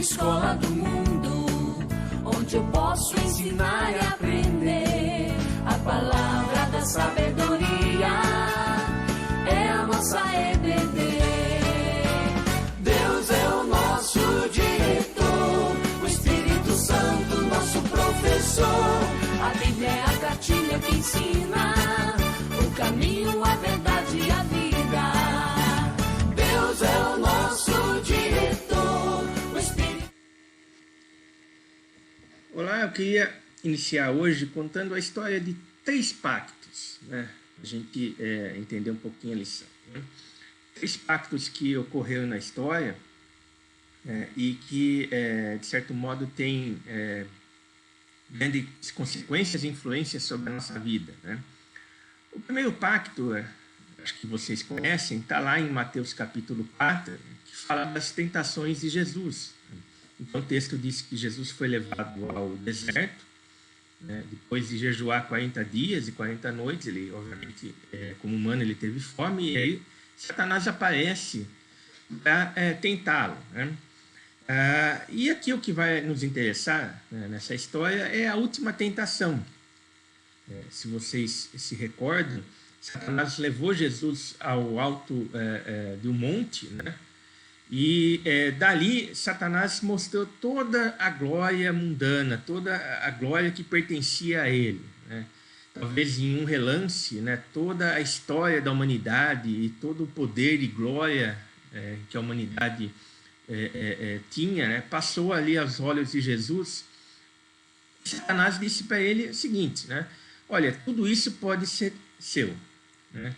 escola do mundo, onde eu posso ensinar e aprender. A palavra da sabedoria é a nossa EBD. Deus é o nosso diretor, o Espírito Santo nosso professor. A Bíblia é a cartilha que ensina o caminho, a verdade e a vida. Deus é o nosso diretor, o Espírito... Olá, eu queria iniciar hoje contando a história de 3 pactos, né? A gente entender um pouquinho a lição, né? 3 pactos que ocorreram na história e que, de certo modo, têm grandes consequências e influências sobre a nossa vida, né? O primeiro pacto, acho que vocês conhecem, está lá em Mateus capítulo 4, que fala das tentações de Jesus. Então o texto diz que Jesus foi levado ao deserto, né? Depois de jejuar 40 dias e 40 noites, ele, obviamente, como humano, ele teve fome, e aí Satanás aparece para tentá-lo, né? E aqui o que vai nos interessar, né, nessa história é a última tentação. Se vocês se recordam, Satanás levou Jesus ao alto de um monte, né? E dali Satanás mostrou toda a glória mundana, toda a glória que pertencia a ele, né? Talvez em um relance, né, toda a história da humanidade e todo o poder e glória que a humanidade tinha, né, passou ali aos olhos de Jesus. Satanás disse para ele o seguinte, né? Olha, tudo isso pode ser seu, né?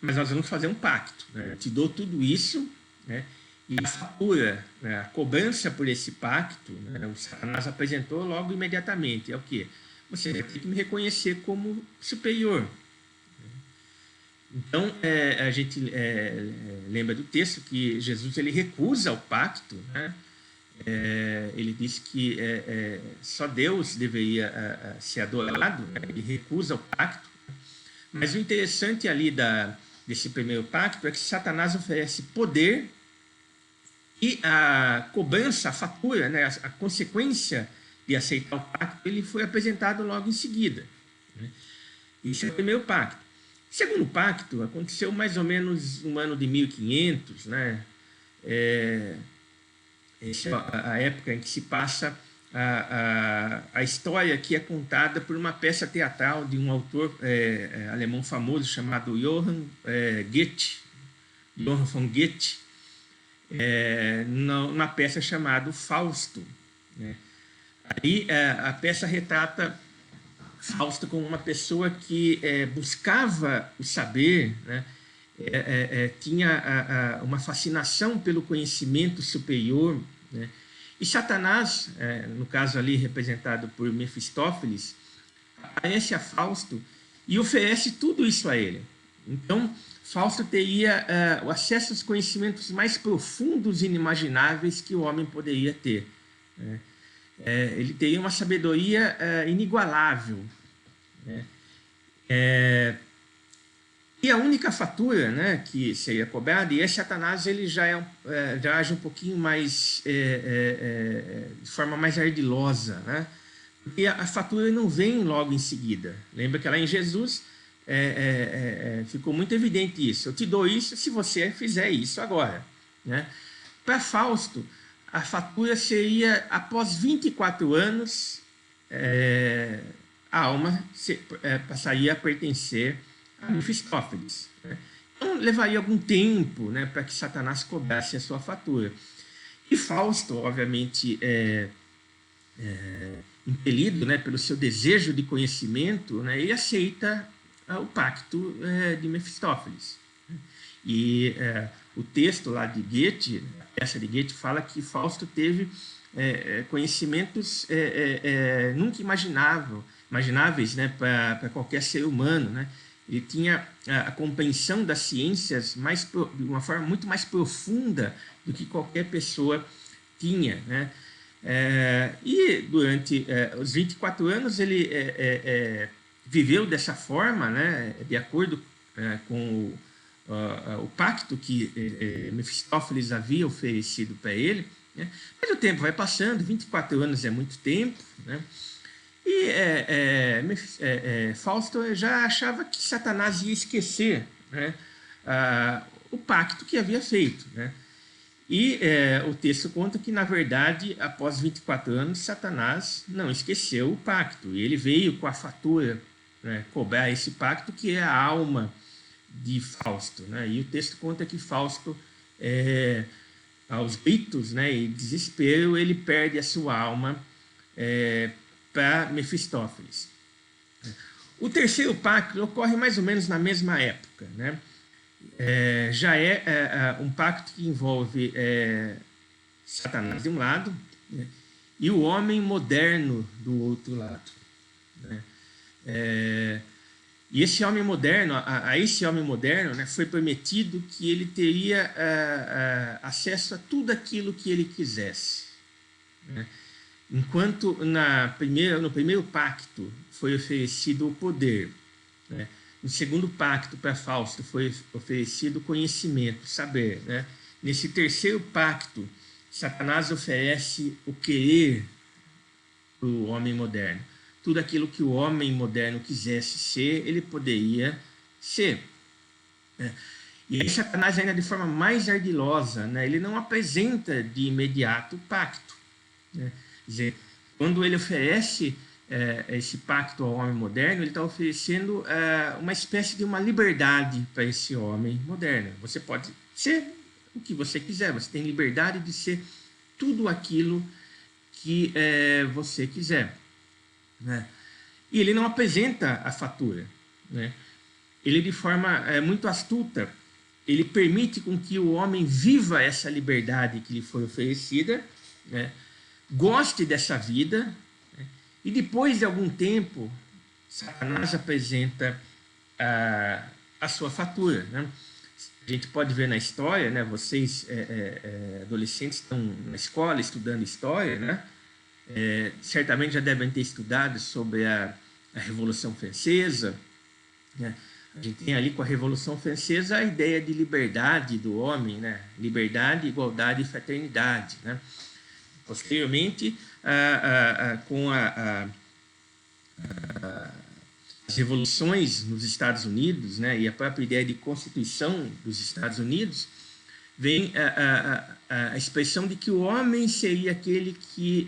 Mas nós vamos fazer um pacto, né? Eu te dou tudo isso, né? E a fatura, né, a cobrança por esse pacto, né, o Satanás apresentou logo imediatamente. É o quê? Você vai ter que me reconhecer como superior. Então, a gente lembra do texto que Jesus ele recusa o pacto, né? Ele diz que só Deus deveria ser adorado, né? Ele recusa o pacto. Mas o interessante ali desse primeiro pacto é que Satanás oferece poder e a cobrança, a fatura, né? A consequência de aceitar o pacto, ele foi apresentado logo em seguida, né? Esse é o primeiro pacto. O segundo pacto aconteceu mais ou menos no ano de 1500, né? Essa é a época em que se passa a história que é contada por uma peça teatral de um autor alemão famoso chamado Johann Goethe, Johann von Goethe, numa peça chamada Fausto, né? Aí a peça retrata Fausto como uma pessoa que buscava o saber, né? Tinha uma fascinação pelo conhecimento superior, né? E Satanás, no caso ali representado por Mefistófeles, aparece a Fausto e oferece tudo isso a ele. Então, Fausto teria o acesso aos conhecimentos mais profundos e inimagináveis que o homem poderia ter, né? Ele teria uma sabedoria inigualável, né? E a única fatura, né, que seria cobrada, e Satanás ele já age um pouquinho mais, de forma mais ardilosa, né? Porque a fatura não vem logo em seguida. Lembra que lá em Jesus ficou muito evidente isso. Eu te dou isso se você fizer isso agora, né? Para Fausto, a fatura seria, após 24 anos, a alma passaria a pertencer a Mefistófeles, né? Então, levaria algum tempo, né, para que Satanás cobrasse a sua fatura. E Fausto, obviamente, impelido, né, pelo seu desejo de conhecimento, né, ele aceita o pacto de Mefistófeles. E o texto lá de Goethe, a peça de Goethe, fala que Fausto teve conhecimentos nunca imagináveis, né, para qualquer ser humano, né? Ele tinha a compreensão das ciências de uma forma muito mais profunda do que qualquer pessoa tinha, né? E durante os 24 anos ele viveu dessa forma, né, de acordo com o pacto que Mefistófeles havia oferecido para ele, né? Mas o tempo vai passando, 24 anos é muito tempo, né? E Fausto já achava que Satanás ia esquecer, né, o pacto que havia feito, né? E o texto conta que, na verdade, após 24 anos, Satanás não esqueceu o pacto. E ele veio com a fatura, né, cobrar esse pacto, que é a alma de Fausto, né? E o texto conta que Fausto, aos gritos, né, e desespero, ele perde a sua alma para Mefistófeles. O terceiro pacto ocorre mais ou menos na mesma época, né? Já é um pacto que envolve Satanás de um lado, né, e o homem moderno do outro lado, né? E esse homem moderno, a esse homem moderno, né, foi prometido que ele teria acesso a tudo aquilo que ele quisesse, né? Enquanto no primeiro pacto foi oferecido o poder, né? No segundo pacto para Fausto foi oferecido conhecimento, saber, né? Nesse terceiro pacto, Satanás oferece o querer para o homem moderno. Tudo aquilo que o homem moderno quisesse ser, ele poderia ser, né? E aí Satanás, ainda de forma mais ardilosa, né, ele não apresenta de imediato o pacto, né? Quer dizer, quando ele oferece esse pacto ao homem moderno, ele está oferecendo uma espécie de uma liberdade para esse homem moderno. Você pode ser o que você quiser, você tem liberdade de ser tudo aquilo que você quiser, né? E ele não apresenta a fatura, né? Ele, de forma muito astuta, ele permite com que o homem viva essa liberdade que lhe foi oferecida, né? Goste dessa vida, né? E depois de algum tempo, Satanás apresenta a sua fatura, né? A gente pode ver na história, né? Vocês, adolescentes, estão na escola estudando história, né? Certamente já devem ter estudado sobre a Revolução Francesa, né? A gente tem ali com a Revolução Francesa a ideia de liberdade do homem, né? Liberdade, igualdade e fraternidade, né? Posteriormente, com as revoluções nos Estados Unidos, né, e a própria ideia de Constituição dos Estados Unidos, vem a expressão de que o homem seria aquele que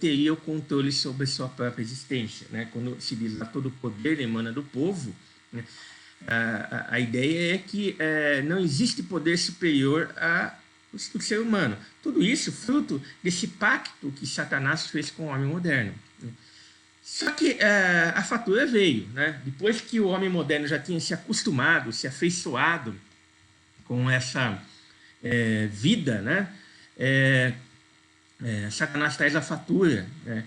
teria o controle sobre a sua própria existência, né? Quando se diz que todo o poder emana do povo, né, a ideia é que não existe poder superior do ser humano. Tudo isso fruto desse pacto que Satanás fez com o homem moderno. Só que a fatura veio, né? Depois que o homem moderno já tinha se acostumado, se afeiçoado com essa vida, né? Satanás traz a fatura, né?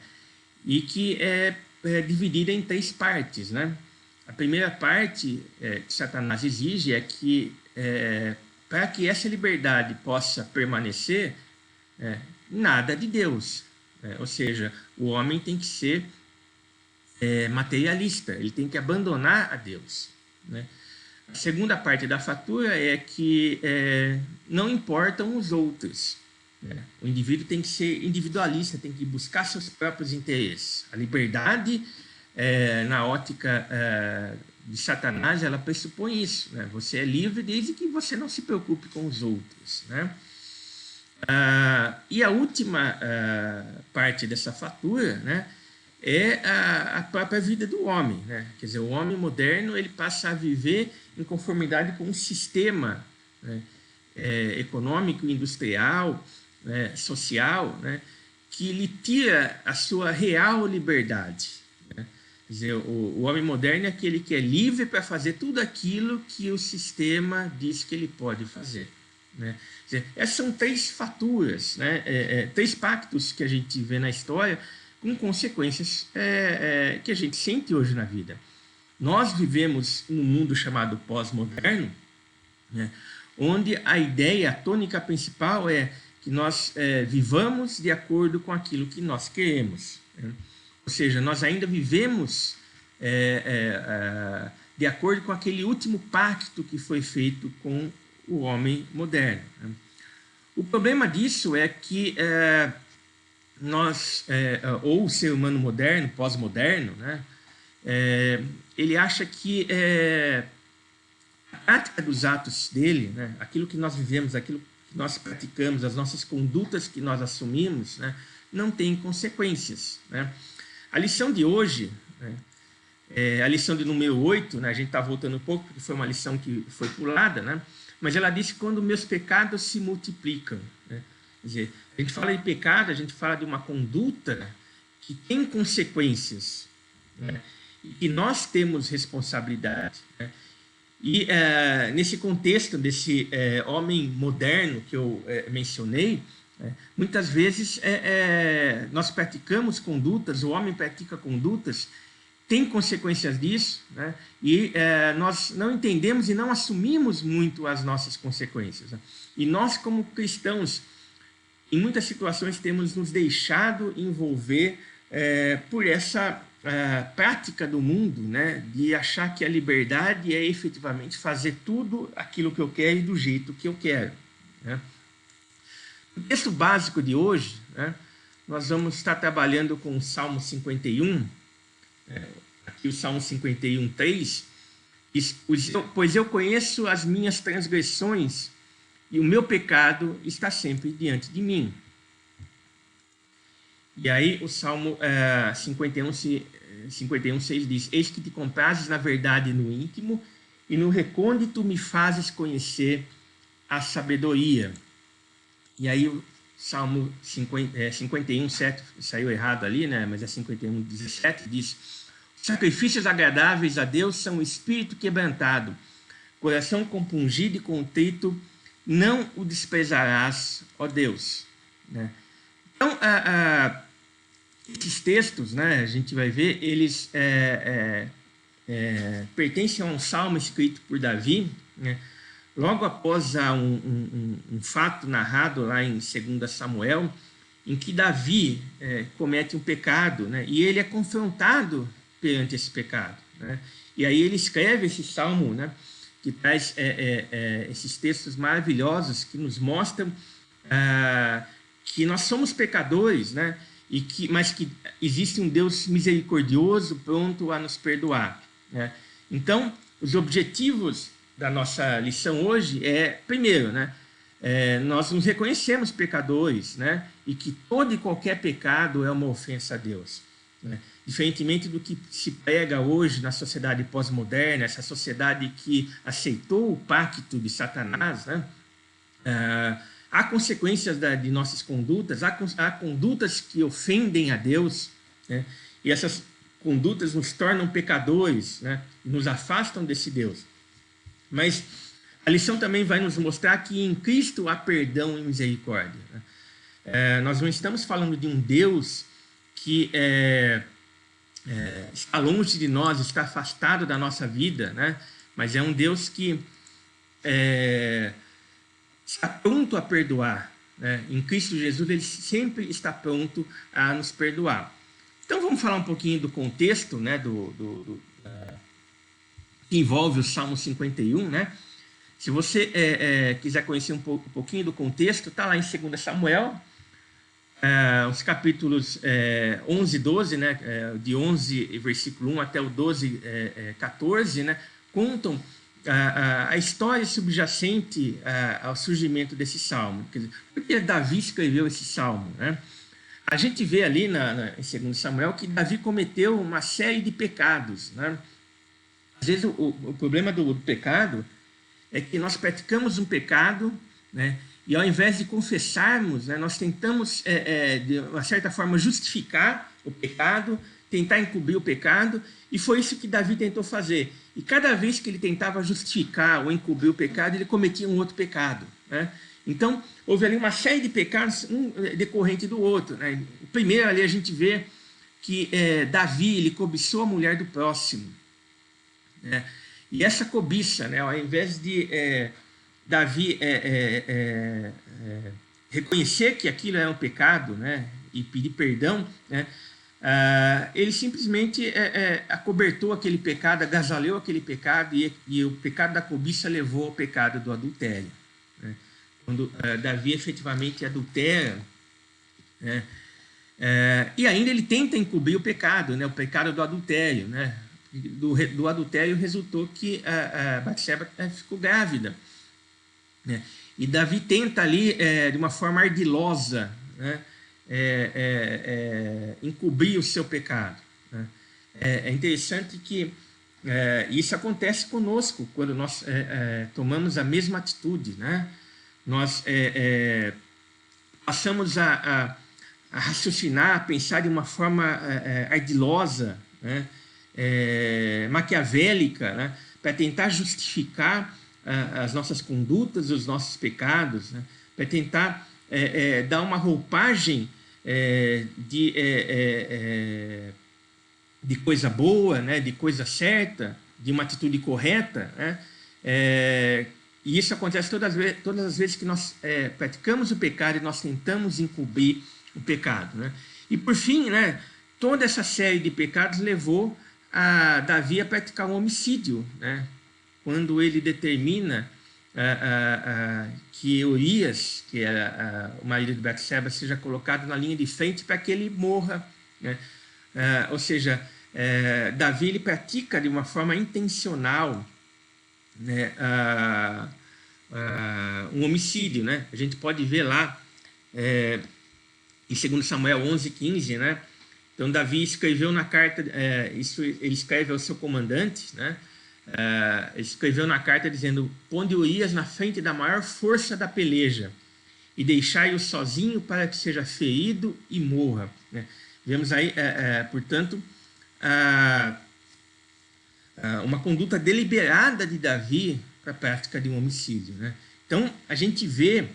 E que é dividida em 3 partes, né? A primeira parte que Satanás exige é que para que essa liberdade possa permanecer, nada de Deus. Ou seja, o homem tem que ser materialista, ele tem que abandonar a Deus, né? A segunda parte da fatura é que não importam os outros, né? O indivíduo tem que ser individualista, tem que buscar seus próprios interesses. A liberdade, na ótica de Satanás, ela pressupõe isso, né? Você é livre desde que você não se preocupe com os outros, né? E a última parte dessa fatura, né, é a própria vida do homem, né? Quer dizer, o homem moderno ele passa a viver em conformidade com um sistema, né, econômico, industrial, né, social, né, que lhe tira a sua real liberdade, né? Quer dizer, o homem moderno é aquele que é livre para fazer tudo aquilo que o sistema diz que ele pode fazer, né? Quer dizer, essas são 3 faturas, né? 3 pactos que a gente vê na história com consequências que a gente sente hoje na vida. Nós vivemos num mundo chamado pós-moderno, né, onde a ideia, a tônica principal é que nós vivamos de acordo com aquilo que nós queremos, né? Ou seja, nós ainda vivemos de acordo com aquele último pacto que foi feito com o homem moderno, né? O problema disso é que nós, ou o ser humano moderno, pós-moderno, né, ele acha que a prática dos atos dele, né, aquilo que nós vivemos, aquilo que nós praticamos, as nossas condutas que nós assumimos, né, não tem consequências. Né? A lição de hoje, né, a lição de número 8, né, a gente está voltando um pouco, porque foi uma lição que foi pulada, né, mas ela disse que quando meus pecados se multiplicam. Né? Quer dizer, a gente fala de pecado, a gente fala de uma conduta que tem consequências, né? E que nós temos responsabilidade. Né? E nesse contexto desse homem moderno que eu mencionei, muitas vezes nós praticamos condutas, o homem pratica condutas, tem consequências disso, né? E nós não entendemos e não assumimos muito as nossas consequências. Né? E nós, como cristãos, em muitas situações temos nos deixado envolver por essa prática do mundo, né? De achar que a liberdade é efetivamente fazer tudo aquilo que eu quero e do jeito que eu quero. Né? No texto básico de hoje, né, nós vamos estar trabalhando com o Salmo 51, aqui o Salmo 51, 3, diz, pois eu conheço as minhas transgressões e o meu pecado está sempre diante de mim. E aí o Salmo 51, 6 diz, eis que te comprazes na verdade no íntimo e no recôndito me fazes conhecer a sabedoria. E aí o Salmo 51, 7, saiu errado ali, né? Mas é 51, 17, diz, sacrifícios agradáveis a Deus são o espírito quebrantado, coração compungido e contrito, não o desprezarás, ó Deus. Né? Então, esses textos, né, a gente vai ver, eles pertencem a um salmo escrito por Davi, né? Logo após um fato narrado lá em 2 Samuel, em que Davi comete um pecado, né? E ele é confrontado perante esse pecado. Né? E aí ele escreve esse salmo, né? Que traz esses textos maravilhosos que nos mostram que nós somos pecadores, né? Mas que existe um Deus misericordioso, pronto a nos perdoar. Né? Então, os objetivos da nossa lição hoje primeiro, né? Nós nos reconhecemos pecadores, né? E que todo e qualquer pecado é uma ofensa a Deus. Né? Diferentemente do que se prega hoje na sociedade pós-moderna, essa sociedade que aceitou o pacto de Satanás, né? Há consequências de nossas condutas, há condutas que ofendem a Deus, né? E essas condutas nos tornam pecadores, né? E nos afastam desse Deus. Mas a lição também vai nos mostrar que em Cristo há perdão e misericórdia. Né? Nós não estamos falando de um Deus que está longe de nós, está afastado da nossa vida, né? Mas é um Deus que está pronto a perdoar. Né? Em Cristo Jesus, ele sempre está pronto a nos perdoar. Então, vamos falar um pouquinho do contexto, né? Que envolve o Salmo 51. Né? Se você quiser conhecer um pouquinho do contexto, está lá em 2 Samuel, os capítulos 11 e 12, né? De 11, versículo 1 até o 12, 14, né? Contam a história subjacente ao surgimento desse salmo. Quer dizer, por que Davi escreveu esse salmo? Né? A gente vê ali em 2 Samuel que Davi cometeu uma série de pecados. Né? Às vezes o problema do pecado é que nós praticamos um pecado, né? E ao invés de confessarmos, né, nós tentamos, de uma certa forma, justificar o pecado, tentar encobrir o pecado, e foi isso que Davi tentou fazer. E cada vez que ele tentava justificar ou encobrir o pecado, ele cometia um outro pecado. Né? Então, houve ali uma série de pecados, um decorrente do outro. Né? O primeiro ali a gente vê que Davi, ele cobiçou a mulher do próximo. Né? E essa cobiça, né, ao invés de Davi reconhecer que aquilo é um pecado, né, e pedir perdão, né, ele simplesmente acobertou aquele pecado, agasalhou aquele pecado, e o pecado da cobiça levou ao pecado do adultério. Né? quando Davi efetivamente adultera, né? E ainda ele tenta encobrir o pecado, né? O pecado do adultério, né? Do adultério resultou que a Batseba ficou grávida, né? E Davi tenta ali, de uma forma ardilosa, né? Encobrir o seu pecado, né? É interessante que isso acontece conosco quando nós tomamos a mesma atitude, né? Nós passamos a raciocinar, a pensar de uma forma ardilosa, né? Maquiavélica, né? Para tentar justificar as nossas condutas, os nossos pecados, né? Para tentar dar uma roupagem de coisa boa, né? De coisa certa, de uma atitude correta, né? E isso acontece todas as vezes que nós praticamos o pecado e nós tentamos encobrir o pecado, né? E por fim, né, toda essa série de pecados levou a Davi a praticar um homicídio, né? Quando ele determina que Urias, que era o marido de Batseba, seja colocado na linha de frente para que ele morra, né? Ou seja, Davi ele pratica de uma forma intencional, né, um homicídio, né? A gente pode ver lá em 2 Samuel 11:15, né? Então Davi escreveu na carta, ele escreve ao seu comandante, né? Ele escreveu na carta dizendo: "Ponde Urias na frente da maior força da peleja e deixai-o sozinho para que seja ferido e morra", né? Vemos aí, portanto, uma conduta deliberada de Davi para a prática de um homicídio, né? Então, a gente vê,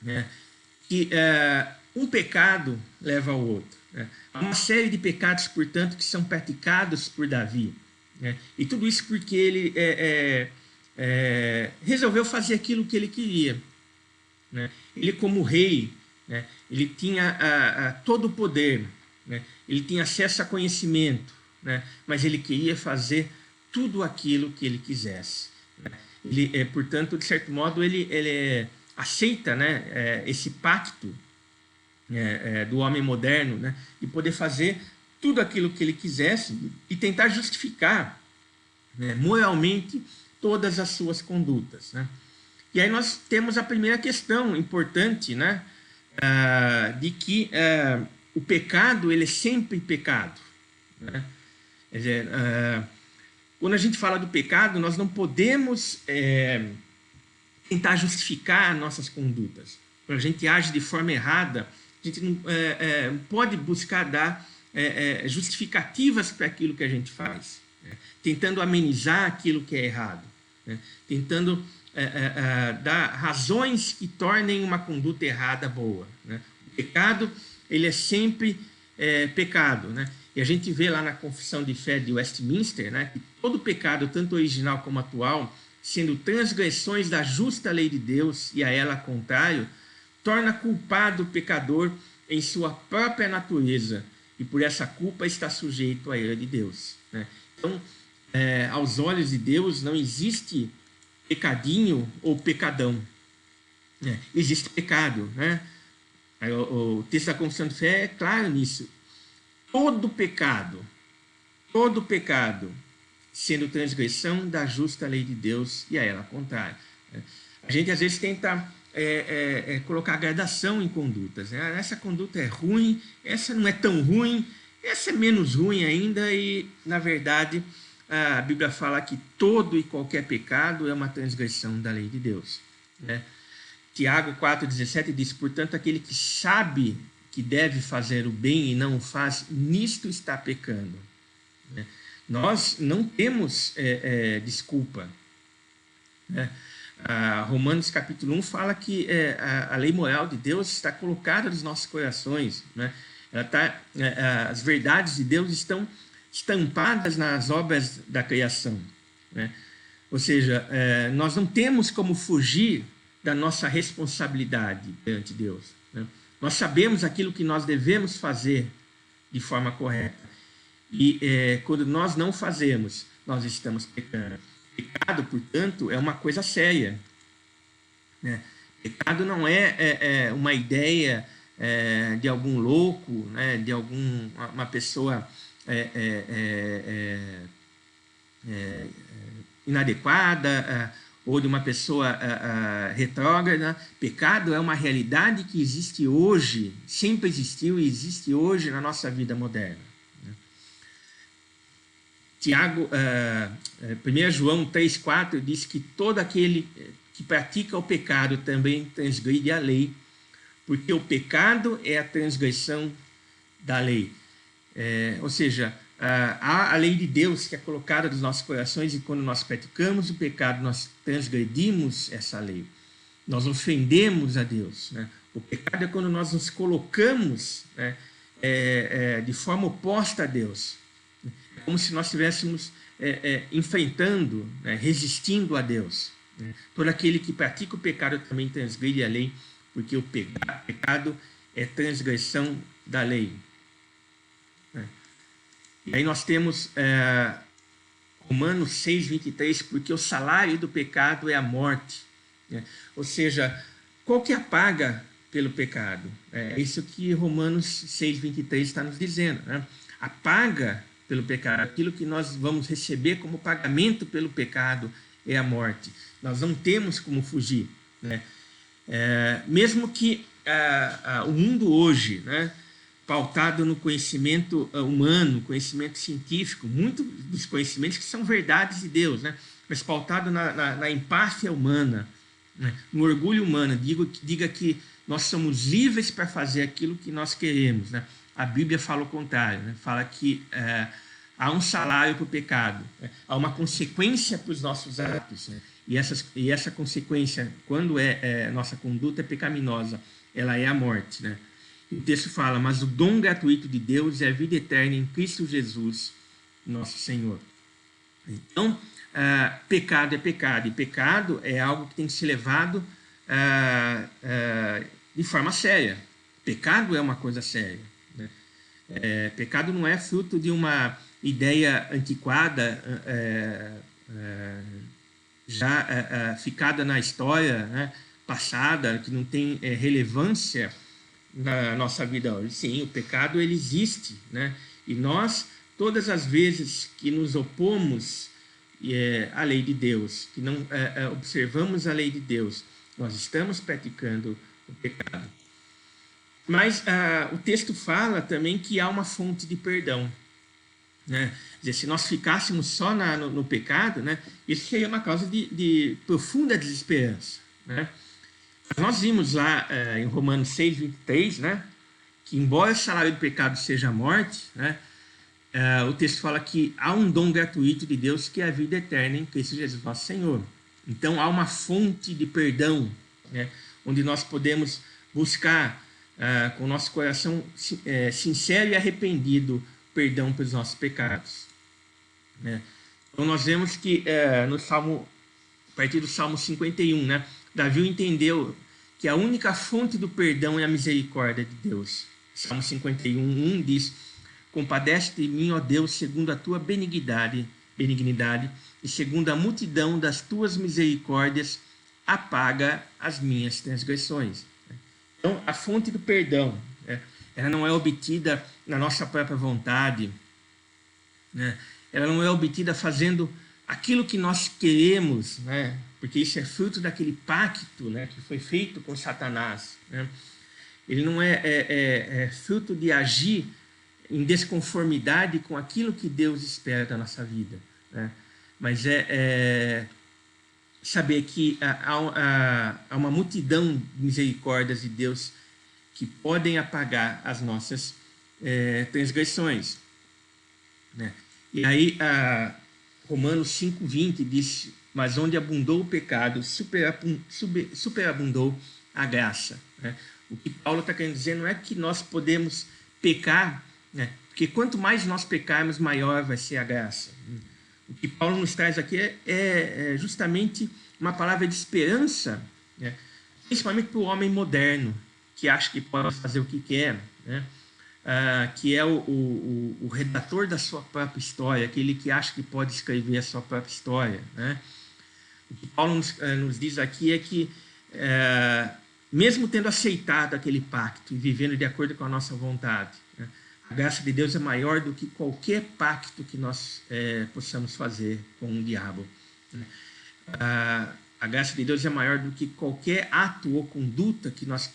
né, que um pecado leva ao outro, né? Há uma série de pecados, portanto, que são praticados por Davi, né? E tudo isso porque ele resolveu fazer aquilo que ele queria, né? Ele, como rei, né, ele tinha todo o poder, né? Ele tinha acesso a conhecimento, né? Mas ele queria fazer tudo aquilo que ele quisesse, né? Ele, portanto, de certo modo, ele aceita, né, esse pacto do homem moderno, né, de poder fazer tudo aquilo que ele quisesse e tentar justificar, né, moralmente todas as suas condutas, né? E aí nós temos a primeira questão importante, né, de que o pecado ele é sempre pecado, né? Quer dizer, quando a gente fala do pecado, nós não podemos tentar justificar nossas condutas. Quando a gente age de forma errada, a gente não pode buscar dar justificativas para aquilo que a gente faz, né? Tentando amenizar aquilo que é errado, né? Tentando dar razões que tornem uma conduta errada boa, né? O pecado ele é sempre pecado, né? E a gente vê lá na Confissão de Fé de Westminster, né, que todo pecado, tanto original como atual, sendo transgressões da justa lei de Deus e a ela contrário, torna culpado o pecador em sua própria natureza e por essa culpa está sujeito à ira de Deus, né? Então, aos olhos de Deus não existe pecadinho ou pecadão, né? Existe pecado, né? O texto da Confissão de Fé é claro nisso. Todo pecado, sendo transgressão da justa lei de Deus e a ela contrária. A gente às vezes tenta colocar gradação em condutas, né? Essa conduta é ruim, essa não é tão ruim, essa é menos ruim ainda, e na verdade a Bíblia fala que todo e qualquer pecado é uma transgressão da lei de Deus, né? Tiago 4,17 diz: "Portanto, aquele que sabe que deve fazer o bem e não o faz, nisto está pecando", né? Nós não temos desculpa, né? Romanos capítulo 1 fala que a lei moral de Deus está colocada nos nossos corações, né? As verdades de Deus estão estampadas nas obras da criação, né? Ou seja, nós não temos como fugir da nossa responsabilidade perante Deus, né? Nós sabemos aquilo que nós devemos fazer de forma correta. E quando nós não fazemos, nós estamos pecando. Pecado, portanto, é uma coisa séria, né? Pecado não é uma ideia de algum louco, né, de uma pessoa inadequada ou de uma pessoa retrógrada. Pecado é uma realidade que existe hoje, sempre existiu e existe hoje na nossa vida moderna. Tiago, 1 João 3,4 diz que todo aquele que pratica o pecado também transgride a lei, porque o pecado é a transgressão da lei. Ou seja, há a lei de Deus que é colocada nos nossos corações, e quando nós praticamos o pecado, nós transgredimos essa lei. Nós ofendemos a Deus, né? O pecado é quando nós nos colocamos, né, de forma oposta a Deus. É como se nós estivéssemos enfrentando, né, resistindo a Deus. Né? Todo aquele que pratica o pecado também transgride a lei, porque o pecado é transgressão da lei. E aí nós temos Romanos 6,23, porque o salário do pecado é a morte. Né? Ou seja, qual que é a paga pelo pecado? É isso que Romanos 6,23 está nos dizendo. Né? A paga pelo pecado, aquilo que nós vamos receber como pagamento pelo pecado, é a morte. Nós não temos como fugir. Né? Mesmo que o mundo hoje, né, pautado no conhecimento humano, conhecimento científico, muitos dos conhecimentos que são verdades de Deus, né, mas pautado na empáfia humana, né, no orgulho humano, diga que nós somos livres para fazer aquilo que nós queremos. Né? A Bíblia fala o contrário, né? Fala que há um salário para o pecado, né? Há uma consequência para os nossos atos, né? E essa consequência, quando nossa conduta é pecaminosa, ela é a morte. Né? O texto fala, mas o dom gratuito de Deus é a vida eterna em Cristo Jesus, nosso Senhor. Então, pecado é pecado, e pecado é algo que tem que ser levado de forma séria. Pecado é uma coisa séria. Né? Pecado não é fruto de uma ideia antiquada, já ficada na história, né, passada, que não tem relevância na nossa vida hoje. Sim, o pecado ele existe, né? E nós, todas as vezes que nos opomos à lei de Deus, que não observamos a lei de Deus, nós estamos praticando o pecado. Mas o texto fala também que há uma fonte de perdão. Né? Quer dizer, se nós ficássemos só no pecado, né, isso seria uma causa de profunda desesperança. Né? Nós vimos lá em Romanos 6,23, né, que embora o salário do pecado seja a morte, né, o texto fala que há um dom gratuito de Deus que é a vida eterna em Cristo Jesus, nosso Senhor. Então há uma fonte de perdão, né, onde nós podemos buscar com o nosso coração sincero e arrependido perdão pelos nossos pecados. Né? Então nós vemos que no Salmo, a partir do Salmo 51, né, Davi entendeu que a única fonte do perdão é a misericórdia de Deus. Salmo 51, 1 diz, compadece-te de mim, ó Deus, segundo a tua benignidade, e segundo a multidão das tuas misericórdias, apaga as minhas transgressões. Então, a fonte do perdão, né, ela não é obtida na nossa própria vontade, né? Ela não é obtida fazendo aquilo que nós queremos, né? Porque isso é fruto daquele pacto, né, que foi feito com Satanás. Né? Ele não é fruto de agir em desconformidade com aquilo que Deus espera da nossa vida. Né? Mas saber que há uma multidão de misericórdias de Deus que podem apagar as nossas transgressões. Né? E aí, Romanos 5,20 diz, mas onde abundou o pecado, superabundou a graça. Né? O que Paulo está querendo dizer não é que nós podemos pecar, né? Porque quanto mais nós pecarmos, maior vai ser a graça. O que Paulo nos traz aqui é justamente uma palavra de esperança, né? Principalmente para o homem moderno, que acha que pode fazer o que quer, né? Que é o redator da sua própria história, aquele que acha que pode escrever a sua própria história. Né? O que Paulo nos diz aqui é que mesmo tendo aceitado aquele pacto e vivendo de acordo com a nossa vontade, né? A graça de Deus é maior do que qualquer pacto que nós possamos fazer com o diabo, né? A graça de Deus é maior do que qualquer ato ou conduta que nós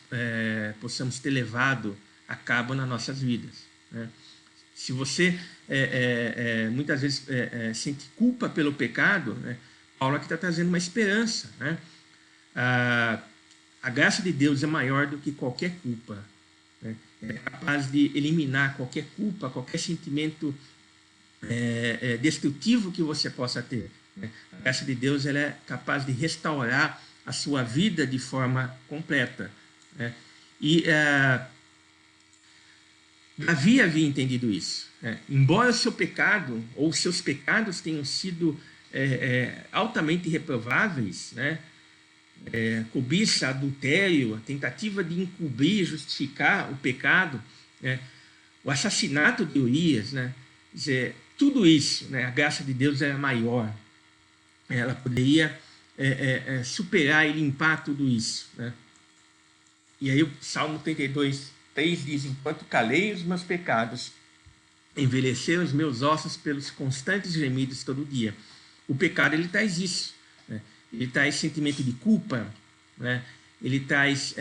possamos ter levado a cabo nas nossas vidas, né? Se você muitas vezes sente culpa pelo pecado, né? Paulo aqui está trazendo uma esperança, né? A graça de Deus é maior do que qualquer culpa, né? É capaz de eliminar qualquer culpa, qualquer sentimento destrutivo que você possa ter, né? A graça de Deus ela é capaz de restaurar a sua vida de forma completa, né? E Davi havia entendido isso, né? Embora o seu pecado ou seus pecados tenham sido altamente reprováveis, né? Cobiça, adultério, a tentativa de encobrir, justificar o pecado, né? O assassinato de Urias, né? Dizer, tudo isso, né? A graça de Deus era maior, ela poderia superar e limpar tudo isso, né? E aí o Salmo 32:3 diz: enquanto calei os meus pecados, envelheceram os meus ossos pelos constantes gemidos todo dia. O pecado ele traz isso, né? Ele traz sentimento de culpa, né? Ele traz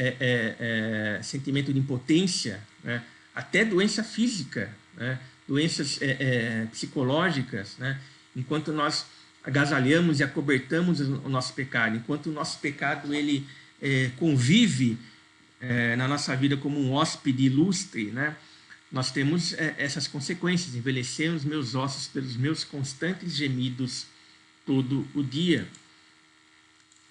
sentimento de impotência, né? Até doença física, né? Doenças psicológicas, né? Enquanto nós agasalhamos e acobertamos o nosso pecado, enquanto o nosso pecado ele convive na nossa vida como um hóspede ilustre, né? Nós temos essas consequências: envelheceram os meus ossos pelos meus constantes gemidos todo o dia.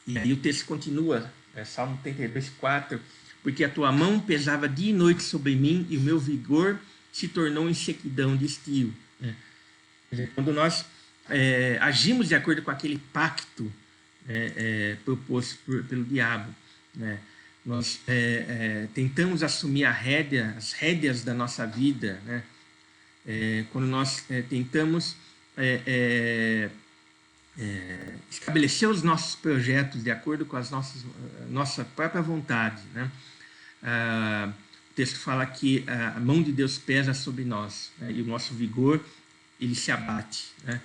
E aí o texto continua, Salmo 32:4, porque a tua mão pesava dia e noite sobre mim e o meu vigor se tornou em sequidão de estio. Quando nós agimos de acordo com aquele pacto proposto pelo diabo, né? Nós tentamos assumir as rédeas da nossa vida, né? Quando nós tentamos estabelecer os nossos projetos de acordo com as nossa própria vontade, né? O texto fala que a mão de Deus pesa sobre nós, né? E o nosso vigor ele se abate, né?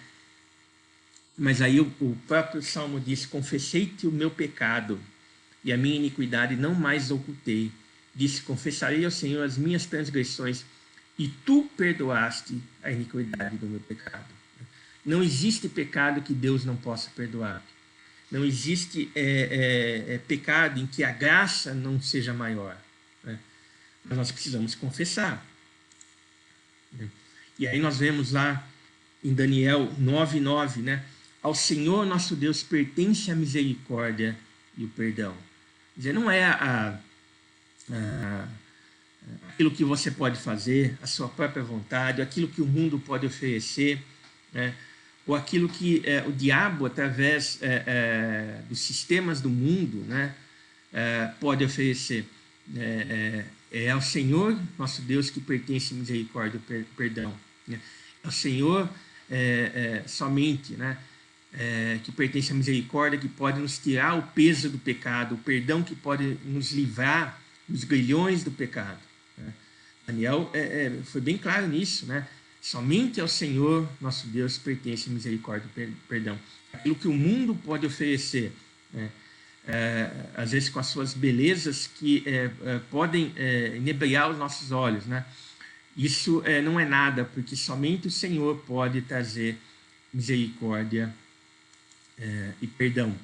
Mas aí o próprio Salmo diz: confessei-te o meu pecado e a minha iniquidade não mais ocultei. Disse: confessarei ao Senhor as minhas transgressões e tu perdoaste a iniquidade do meu pecado. Não existe pecado que Deus não possa perdoar. Não existe pecado em que a graça não seja maior, né? Mas nós precisamos confessar. E aí nós vemos lá em Daniel 9:9, né? Ao Senhor nosso Deus pertence a misericórdia e o perdão. Quer dizer, não é aquilo que você pode fazer, a sua própria vontade, aquilo que o mundo pode oferecer, né? Ou aquilo que o diabo, através dos sistemas do mundo, né, pode oferecer. É ao Senhor, nosso Deus, que pertence a misericórdia e perdão, né? É ao Senhor somente, né, que pertence à misericórdia, que pode nos tirar o peso do pecado, o perdão que pode nos livrar dos grilhões do pecado, né? Daniel foi bem claro nisso, né? Somente ao Senhor, nosso Deus, pertence a misericórdia e perdão. Aquilo que o mundo pode oferecer, né? Às vezes com as suas belezas que podem inebriar os nossos olhos, né? Isso não é nada, porque somente o Senhor pode trazer misericórdia e perdão.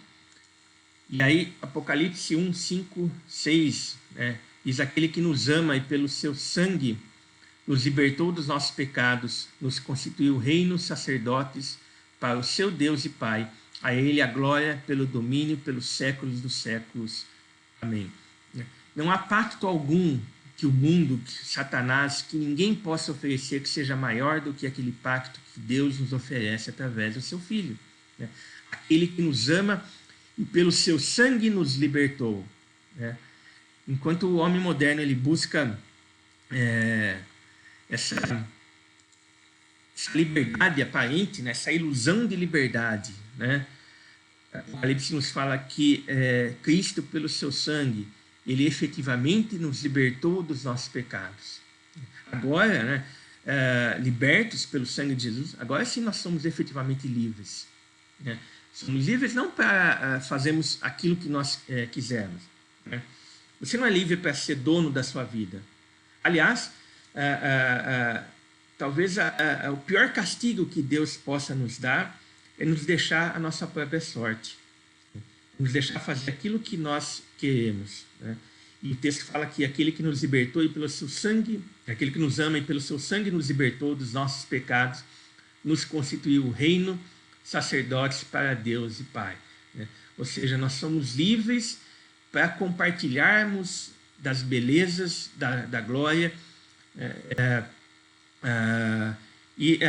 E aí, Apocalipse 1, 5, 6, né? Diz: aquele que nos ama e pelo seu sangue nos libertou dos nossos pecados, nos constituiu reinos, sacerdotes para o seu Deus e Pai. A ele a glória pelo domínio pelos séculos dos séculos. Amém. Não há pacto algum que o mundo, que Satanás, que ninguém possa oferecer que seja maior do que aquele pacto que Deus nos oferece através do seu Filho, né? Aquele que nos ama e pelo seu sangue nos libertou, né? Enquanto o homem moderno ele busca essa liberdade aparente, né? Essa ilusão de liberdade, né? Apocalipse nos fala que Cristo, pelo seu sangue, ele efetivamente nos libertou dos nossos pecados. Agora, né, libertos pelo sangue de Jesus, agora sim nós somos efetivamente livres. Né? Somos livres não para fazermos aquilo que nós quisermos. Né? Você não é livre para ser dono da sua vida. Aliás, talvez o pior castigo que Deus possa nos dar é nos deixar a nossa própria sorte. Nos deixar fazer aquilo que nós queremos. Né? E o texto fala que aquele que nos libertou e pelo seu sangue, aquele que nos ama e pelo seu sangue nos libertou dos nossos pecados, nos constituiu o reino, sacerdotes para Deus e Pai. Né? Ou seja, nós somos livres para compartilharmos das belezas da glória e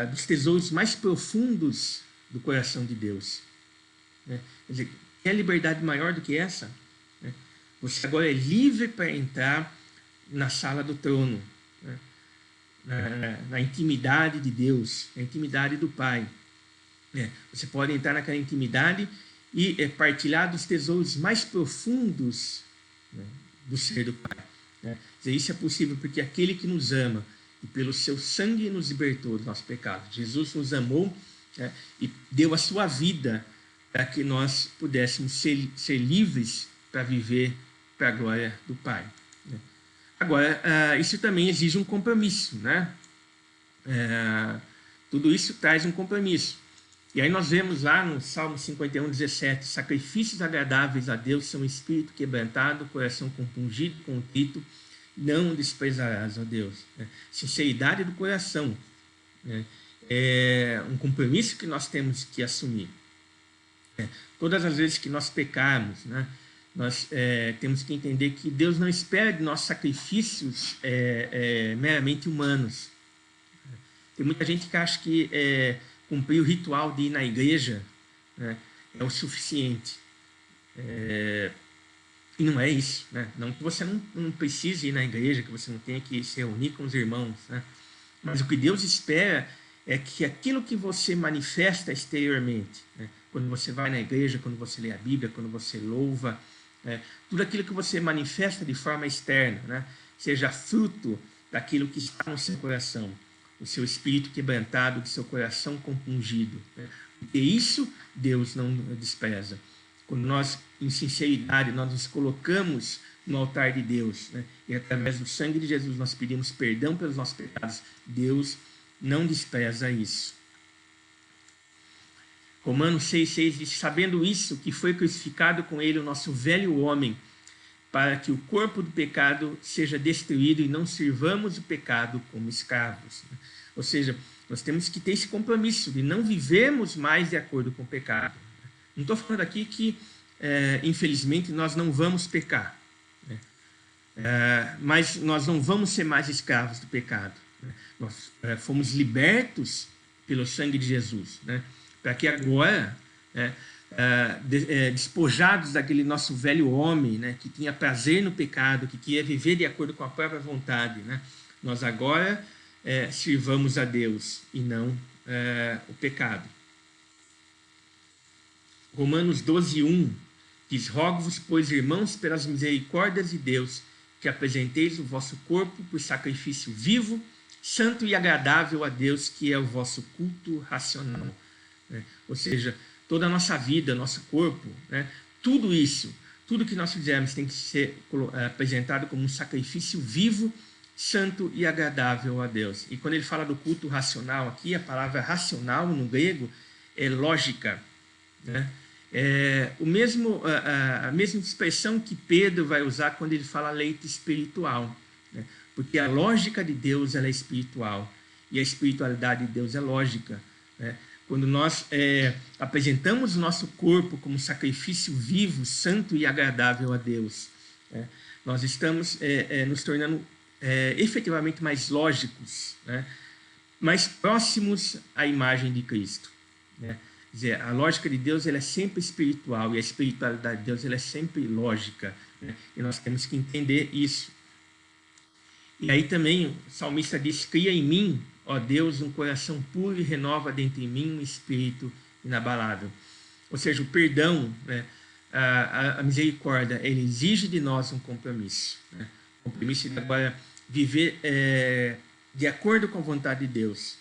dos tesouros mais profundos do coração de Deus. Né? Quer dizer, quer liberdade maior do que essa? Né? Você agora é livre para entrar na sala do trono, né? na intimidade de Deus, na intimidade do Pai. Você pode entrar naquela intimidade e partilhar dos tesouros mais profundos, né, do ser do Pai. Né? Isso é possível porque aquele que nos ama e pelo seu sangue nos libertou dos nossos pecados. Jesus nos amou, né, e deu a sua vida para que nós pudéssemos ser livres para viver para a glória do Pai. Né? Agora, isso também exige um compromisso. Né? Tudo isso traz um compromisso. E aí nós vemos lá no Salmo 51, 17, sacrifícios agradáveis a Deus são espírito quebrantado, coração compungido, contrito, não desprezarás, ó Deus. Sinceridade do coração, né? É um compromisso que nós temos que assumir. Todas as vezes que nós pecarmos, né, nós temos que entender que Deus não espera de nós sacrifícios meramente humanos. Tem muita gente que acha que cumprir o ritual de ir na igreja, né, é o suficiente. E não é isso. Né? Não que você não precise ir na igreja, que você não tenha que se reunir com os irmãos. Né? Mas o que Deus espera é que aquilo que você manifesta exteriormente, né, quando você vai na igreja, quando você lê a Bíblia, quando você louva, tudo aquilo que você manifesta de forma externa, né, seja fruto daquilo que está no seu coração, o seu espírito quebrantado, o seu coração compungido. Né? Porque isso Deus não despreza. Quando nós, em sinceridade, nós nos colocamos no altar de Deus, né, e através do sangue de Jesus nós pedimos perdão pelos nossos pecados, Deus não despreza isso. Romanos 6,6 diz: sabendo isso, que foi crucificado com ele o nosso velho homem, para que o corpo do pecado seja destruído e não sirvamos o pecado como escravos. Ou seja, nós temos que ter esse compromisso de não vivermos mais de acordo com o pecado. Não estou falando aqui que, infelizmente, nós não vamos pecar, né? Mas nós não vamos ser mais escravos do pecado. Né? Nós fomos libertos pelo sangue de Jesus, né? Para que agora, despojados daquele nosso velho homem, né, que tinha prazer no pecado, que queria viver de acordo com a própria vontade, né, nós agora sirvamos a Deus e não o pecado. Romanos 12:1 diz: rogo-vos, pois, irmãos, pelas misericórdias de Deus, que apresenteis o vosso corpo por sacrifício vivo, santo e agradável a Deus, que é o vosso culto racional. Ou seja, toda a nossa vida, nosso corpo, né, tudo isso, tudo que nós fizermos tem que ser apresentado como um sacrifício vivo, santo e agradável a Deus. E quando ele fala do culto racional aqui, a palavra racional no grego é lógica. Né? A mesma expressão que Pedro vai usar quando ele fala leite espiritual. Né? Porque a lógica de Deus ela é espiritual e a espiritualidade de Deus é lógica. Né? Quando nós apresentamos o nosso corpo como sacrifício vivo, santo e agradável a Deus, nós estamos nos tornando efetivamente mais lógicos, né? Mais próximos à imagem de Cristo. Né? Quer dizer, a lógica de Deus ela é sempre espiritual e a espiritualidade de Deus ela é sempre lógica. Né? E nós temos que entender isso. E aí também o salmista diz: cria em mim, ó Deus, um coração puro e renova dentro de mim um espírito inabalável. Ou seja, o perdão, né, a misericórdia, ele exige de nós um compromisso. Né? O compromisso de agora viver de acordo com a vontade de Deus,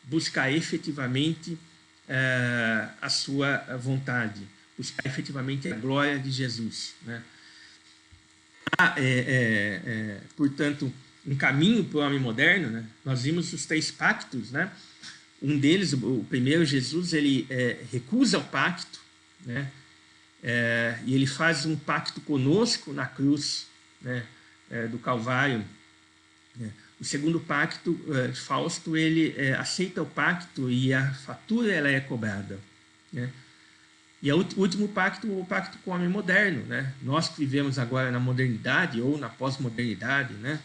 buscar efetivamente a sua vontade, buscar efetivamente a glória de Jesus. Né? Portanto, um caminho para o homem moderno, né? Nós vimos os 3 pactos, né? Um deles, o primeiro, Jesus, ele recusa o pacto, né? E ele faz um pacto conosco na cruz, né? Do Calvário. O segundo pacto, Fausto, ele aceita o pacto e a fatura ela é cobrada, né? E o último pacto, o pacto com o homem moderno, né? Nós que vivemos agora na modernidade ou na pós-modernidade, né?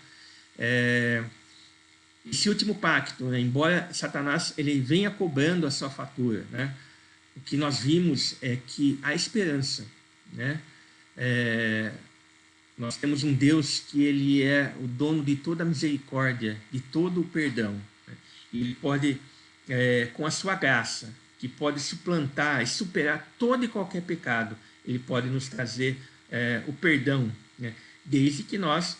Esse último pacto, né? Embora Satanás ele venha cobrando a sua fatura, né? O que nós vimos é que há esperança, né? Nós temos um Deus que ele é o dono de toda a misericórdia, de todo o perdão. Né? E ele pode, com a sua graça, que pode suplantar e superar todo e qualquer pecado, ele pode nos trazer o perdão, né? Desde que nós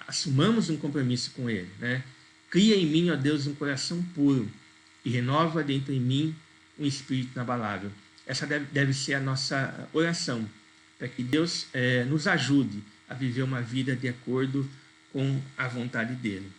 assumamos um compromisso com ele. Né? Cria em mim, ó Deus, um coração puro e renova dentro em mim um espírito inabalável. Essa deve ser a nossa oração, para que Deus nos ajude a viver uma vida de acordo com a vontade dele.